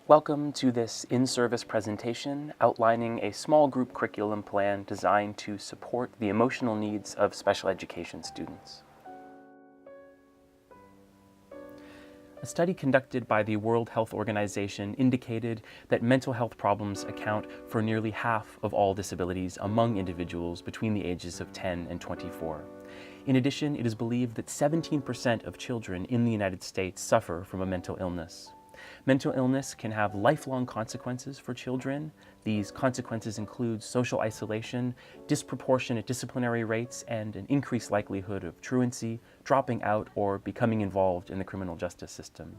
Welcome to this in-service presentation outlining a small group curriculum plan designed to support the emotional needs of special education students. A study conducted by the World Health Organization indicated that mental health problems account for nearly half of all disabilities among individuals between the ages of 10 and 24. In addition, it is believed that 17% of children in the United States suffer from a mental illness. Mental illness can have lifelong consequences for children. These consequences include social isolation, disproportionate disciplinary rates, and an increased likelihood of truancy, dropping out, or becoming involved in the criminal justice system.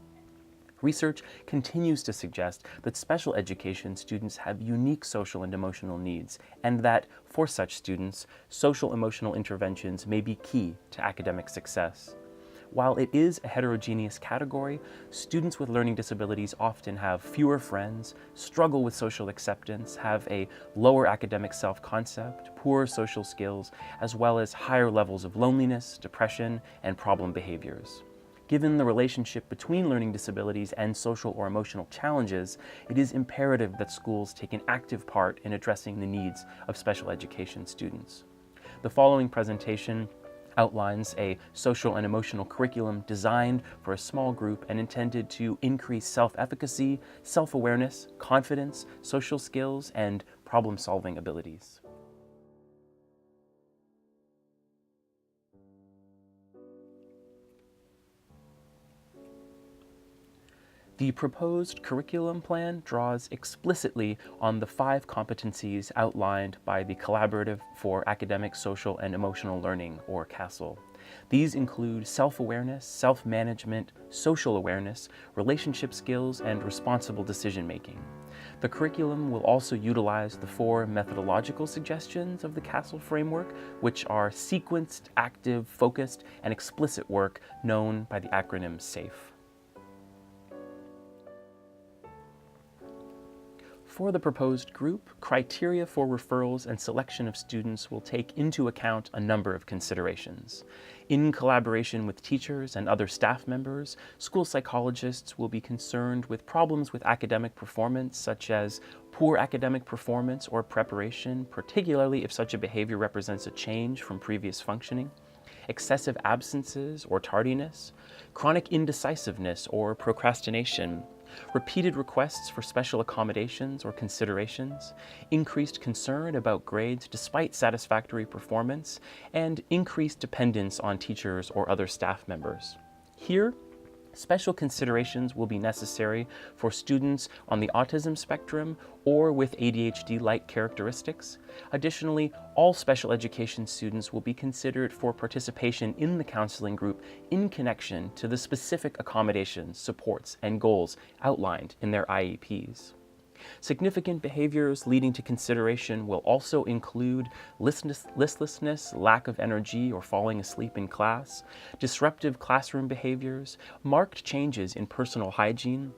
Research continues to suggest that special education students have unique social and emotional needs, and that, for such students, social emotional interventions may be key to academic success. While it is a heterogeneous category, students with learning disabilities often have fewer friends, struggle with social acceptance, have a lower academic self-concept, poor social skills, as well as higher levels of loneliness, depression, and problem behaviors. Given the relationship between learning disabilities and social or emotional challenges, it is imperative that schools take an active part in addressing the needs of special education students. The following presentation outlines a social and emotional curriculum designed for a small group and intended to increase self-efficacy, self-awareness, confidence, social skills, and problem-solving abilities. The proposed curriculum plan draws explicitly on the 5 competencies outlined by the Collaborative for Academic, Social, and Emotional Learning, or CASEL. These include self-awareness, self-management, social awareness, relationship skills, and responsible decision-making. The curriculum will also utilize the 4 methodological suggestions of the CASEL framework, which are sequenced, active, focused, and explicit work known by the acronym SAFE. For the proposed group, criteria for referrals and selection of students will take into account a number of considerations. In collaboration with teachers and other staff members, school psychologists will be concerned with problems with academic performance, such as poor academic performance or preparation, particularly if such a behavior represents a change from previous functioning, excessive absences or tardiness, chronic indecisiveness or procrastination, repeated requests for special accommodations or considerations, increased concern about grades despite satisfactory performance, and increased dependence on teachers or other staff members. Here, special considerations will be necessary for students on the autism spectrum or with ADHD-like characteristics. Additionally, all special education students will be considered for participation in the counseling group in connection to the specific accommodations, supports, and goals outlined in their IEPs. Significant behaviors leading to consideration will also include listlessness, lack of energy, or falling asleep in class, disruptive classroom behaviors, marked changes in personal hygiene,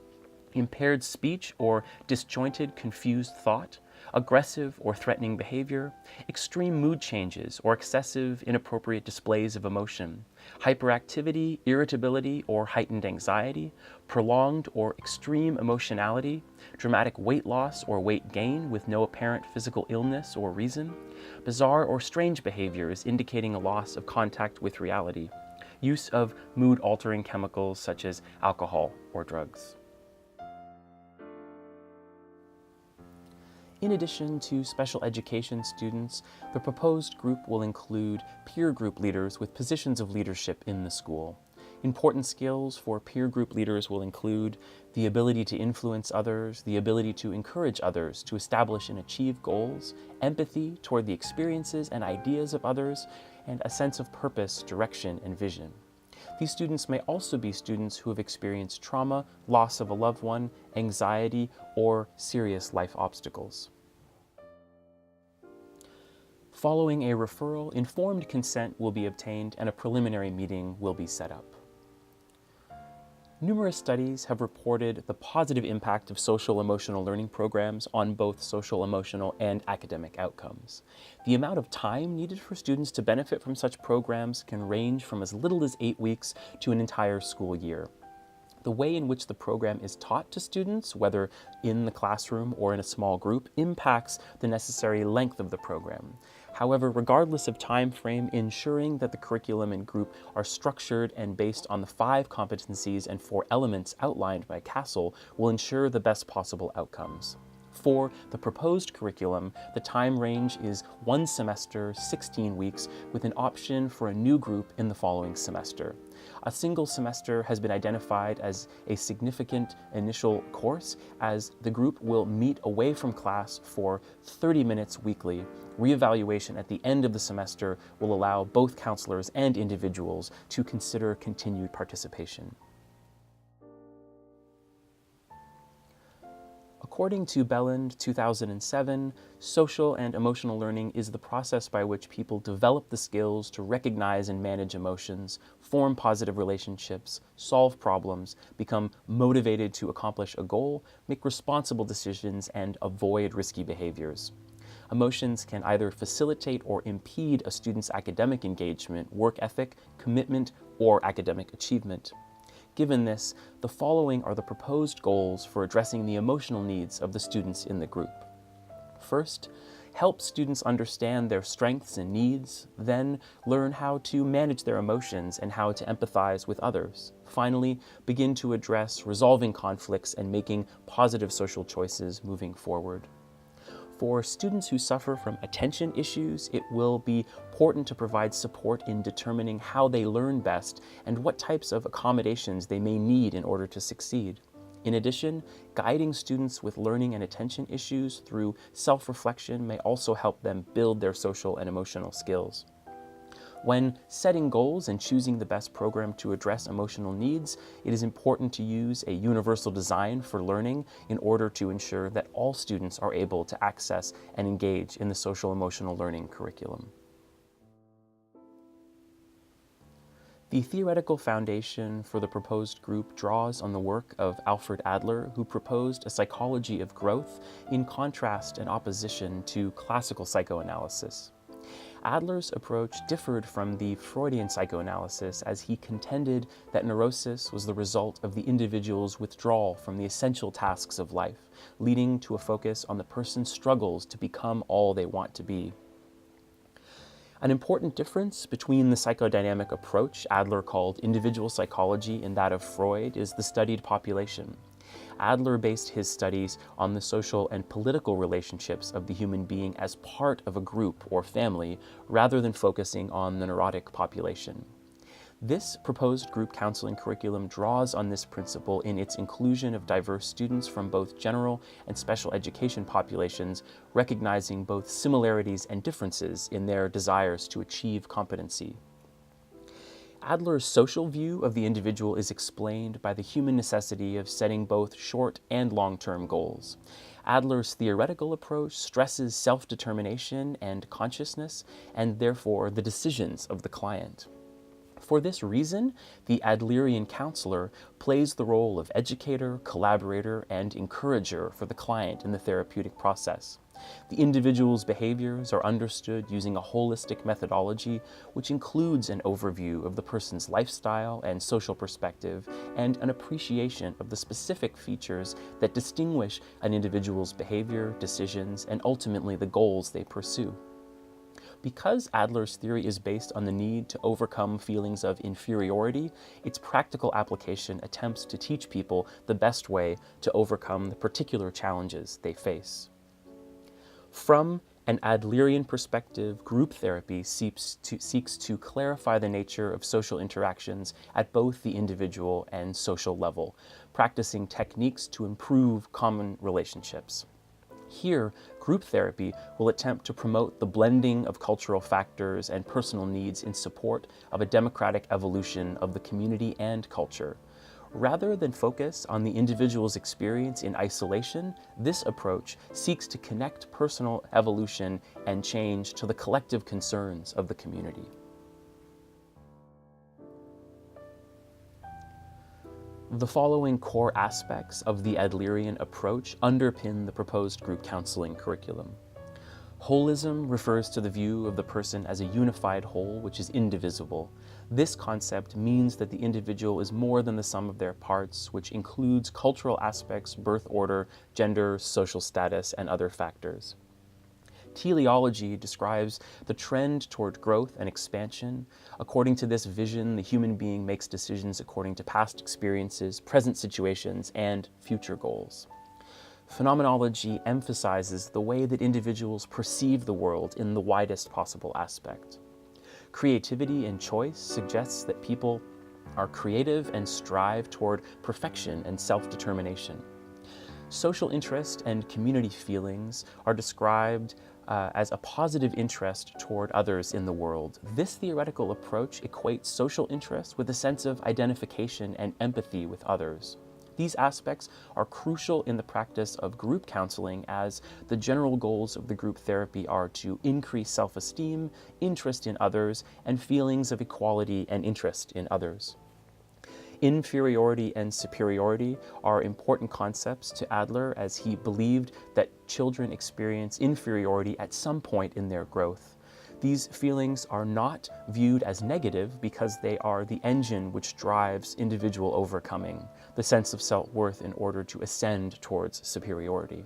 impaired speech or disjointed, confused thought, aggressive or threatening behavior, extreme mood changes or excessive, inappropriate displays of emotion, hyperactivity, irritability, or heightened anxiety, prolonged or extreme emotionality, dramatic weight loss or weight gain with no apparent physical illness or reason, bizarre or strange behaviors indicating a loss of contact with reality, use of mood-altering chemicals such as alcohol or drugs. In addition to special education students, the proposed group will include peer group leaders with positions of leadership in the school. Important skills for peer group leaders will include the ability to influence others, the ability to encourage others to establish and achieve goals, empathy toward the experiences and ideas of others, and a sense of purpose, direction, and vision. These students may also be students who have experienced trauma, loss of a loved one, anxiety, or serious life obstacles. Following a referral, informed consent will be obtained and a preliminary meeting will be set up. Numerous studies have reported the positive impact of social-emotional learning programs on both social-emotional and academic outcomes. The amount of time needed for students to benefit from such programs can range from as little as 8 weeks to an entire school year. The way in which the program is taught to students, whether in the classroom or in a small group, impacts the necessary length of the program. However, regardless of time frame, ensuring that the curriculum and group are structured and based on the 5 competencies and 4 elements outlined by Castle will ensure the best possible outcomes. For the proposed curriculum, the time range is 1 semester, 16 weeks, with an option for a new group in the following semester. A single semester has been identified as a significant initial course, as the group will meet away from class for 30 minutes weekly. Reevaluation at the end of the semester will allow both counselors and individuals to consider continued participation. According to Belland, 2007, social and emotional learning is the process by which people develop the skills to recognize and manage emotions, form positive relationships, solve problems, become motivated to accomplish a goal, make responsible decisions, and avoid risky behaviors. Emotions can either facilitate or impede a student's academic engagement, work ethic, commitment, or academic achievement. Given this, the following are the proposed goals for addressing the emotional needs of the students in the group. First, help students understand their strengths and needs, then learn how to manage their emotions and how to empathize with others. Finally, begin to address resolving conflicts and making positive social choices moving forward. For students who suffer from attention issues, it will be important to provide support in determining how they learn best and what types of accommodations they may need in order to succeed. In addition, guiding students with learning and attention issues through self-reflection may also help them build their social and emotional skills. When setting goals and choosing the best program to address emotional needs, it is important to use a universal design for learning in order to ensure that all students are able to access and engage in the social emotional learning curriculum. The theoretical foundation for the proposed group draws on the work of Alfred Adler, who proposed a psychology of growth in contrast and opposition to classical psychoanalysis. Adler's approach differed from the Freudian psychoanalysis, as he contended that neurosis was the result of the individual's withdrawal from the essential tasks of life, leading to a focus on the person's struggles to become all they want to be. An important difference between the psychodynamic approach Adler called individual psychology and that of Freud is the studied population. Adler based his studies on the social and political relationships of the human being as part of a group or family, rather than focusing on the neurotic population. This proposed group counseling curriculum draws on this principle in its inclusion of diverse students from both general and special education populations, recognizing both similarities and differences in their desires to achieve competency. Adler's social view of the individual is explained by the human necessity of setting both short and long-term goals. Adler's theoretical approach stresses self-determination and consciousness, and therefore the decisions of the client. For this reason, the Adlerian counselor plays the role of educator, collaborator, and encourager for the client in the therapeutic process. The individual's behaviors are understood using a holistic methodology, which includes an overview of the person's lifestyle and social perspective, and an appreciation of the specific features that distinguish an individual's behavior, decisions, and ultimately the goals they pursue. Because Adler's theory is based on the need to overcome feelings of inferiority, its practical application attempts to teach people the best way to overcome the particular challenges they face. From an Adlerian perspective, group therapy seeks to clarify the nature of social interactions at both the individual and social level, practicing techniques to improve common relationships. Here, group therapy will attempt to promote the blending of cultural factors and personal needs in support of a democratic evolution of the community and culture. Rather than focus on the individual's experience in isolation, this approach seeks to connect personal evolution and change to the collective concerns of the community. The following core aspects of the Adlerian approach underpin the proposed group counseling curriculum. Holism refers to the view of the person as a unified whole which is indivisible. This concept means that the individual is more than the sum of their parts, which includes cultural aspects, birth order, gender, social status, and other factors. Teleology describes the trend toward growth and expansion. According to this vision, the human being makes decisions according to past experiences, present situations, and future goals. Phenomenology emphasizes the way that individuals perceive the world in the widest possible aspect. Creativity and choice suggests that people are creative and strive toward perfection and self-determination. Social interest and community feelings are described as a positive interest toward others in the world. This theoretical approach equates social interest with a sense of identification and empathy with others. These aspects are crucial in the practice of group counseling, as the general goals of the group therapy are to increase self-esteem, interest in others, and feelings of equality and interest in others. Inferiority and superiority are important concepts to Adler, as he believed that children experience inferiority at some point in their growth. These feelings are not viewed as negative because they are the engine which drives individual overcoming, the sense of self-worth in order to ascend towards superiority.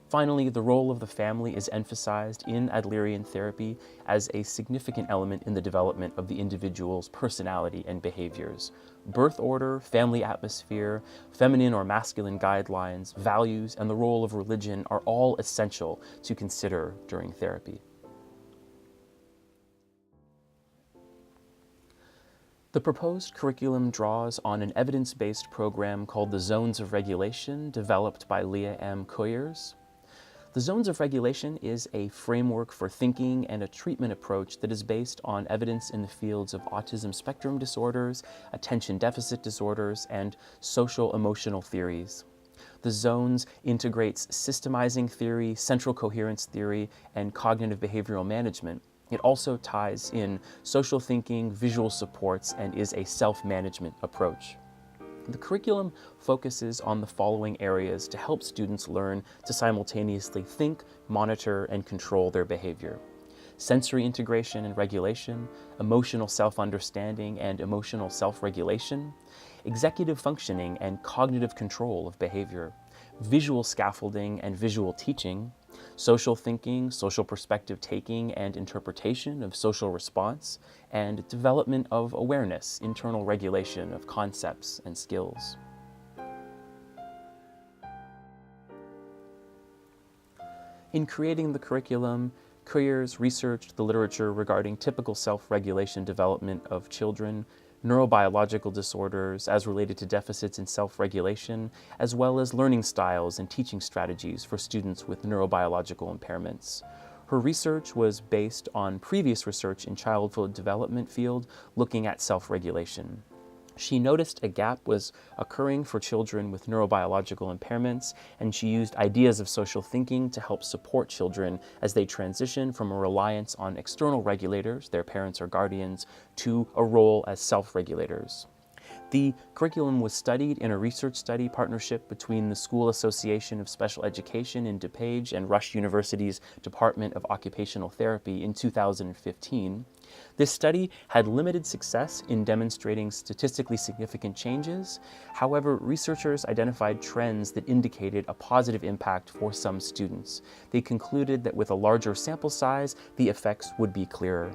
Finally, the role of the family is emphasized in Adlerian therapy as a significant element in the development of the individual's personality and behaviors. Birth order, family atmosphere, feminine or masculine guidelines, values, and the role of religion are all essential to consider during therapy. The proposed curriculum draws on an evidence-based program called the Zones of Regulation, developed by Leah M. Coyers. The Zones of Regulation is a framework for thinking and a treatment approach that is based on evidence in the fields of autism spectrum disorders, attention deficit disorders, and social emotional theories. The Zones integrates systemizing theory, central coherence theory, and cognitive behavioral management. It also ties in social thinking, visual supports, and is a self-management approach. The curriculum focuses on the following areas to help students learn to simultaneously think, monitor, and control their behavior: sensory integration and regulation, emotional self-understanding and emotional self-regulation, executive functioning and cognitive control of behavior, visual scaffolding and visual teaching, social thinking, social perspective taking and interpretation of social response, and development of awareness, internal regulation of concepts and skills. In creating the curriculum, Coyers researched the literature regarding typical self-regulation development of children, neurobiological disorders as related to deficits in self-regulation, as well as learning styles and teaching strategies for students with neurobiological impairments. Her research was based on previous research in childhood development field looking at self-regulation. She noticed a gap was occurring for children with neurobiological impairments, and she used ideas of social thinking to help support children as they transition from a reliance on external regulators, their parents or guardians, to a role as self-regulators. The curriculum was studied in a research study partnership between the School Association of Special Education in DuPage and Rush University's Department of Occupational Therapy in 2015. This study had limited success in demonstrating statistically significant changes. However, researchers identified trends that indicated a positive impact for some students. They concluded that with a larger sample size, the effects would be clearer.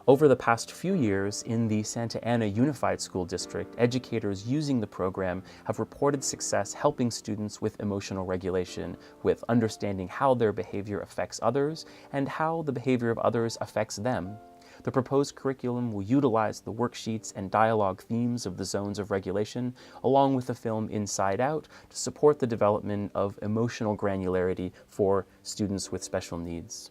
Over the past few years in the Santa Ana Unified School District, educators using the program have reported success helping students with emotional regulation, with understanding how their behavior affects others and how the behavior of others affects them. The proposed curriculum will utilize the worksheets and dialogue themes of the Zones of Regulation, along with the film Inside Out, to support the development of emotional granularity for students with special needs.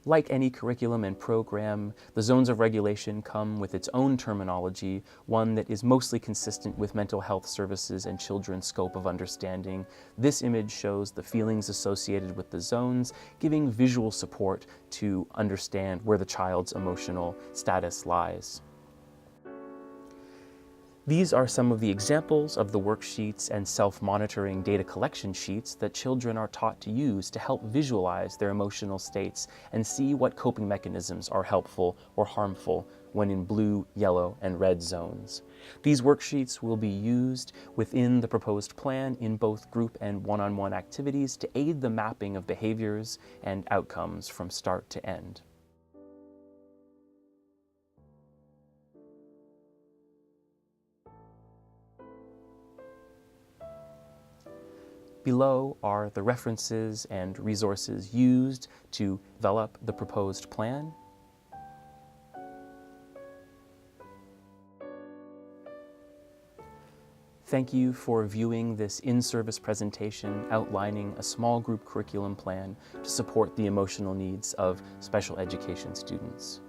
Like any curriculum and program, the Zones of Regulation come with its own terminology, one that is mostly consistent with mental health services and children's scope of understanding. This image shows the feelings associated with the zones, giving visual support to understand where the child's emotional status lies. These are some of the examples of the worksheets and self-monitoring data collection sheets that children are taught to use to help visualize their emotional states and see what coping mechanisms are helpful or harmful when in blue, yellow, and red zones. These worksheets will be used within the proposed plan in both group and one-on-one activities to aid the mapping of behaviors and outcomes from start to end. Below are the references and resources used to develop the proposed plan. Thank you for viewing this in-service presentation outlining a small group curriculum plan to support the emotional needs of special education students.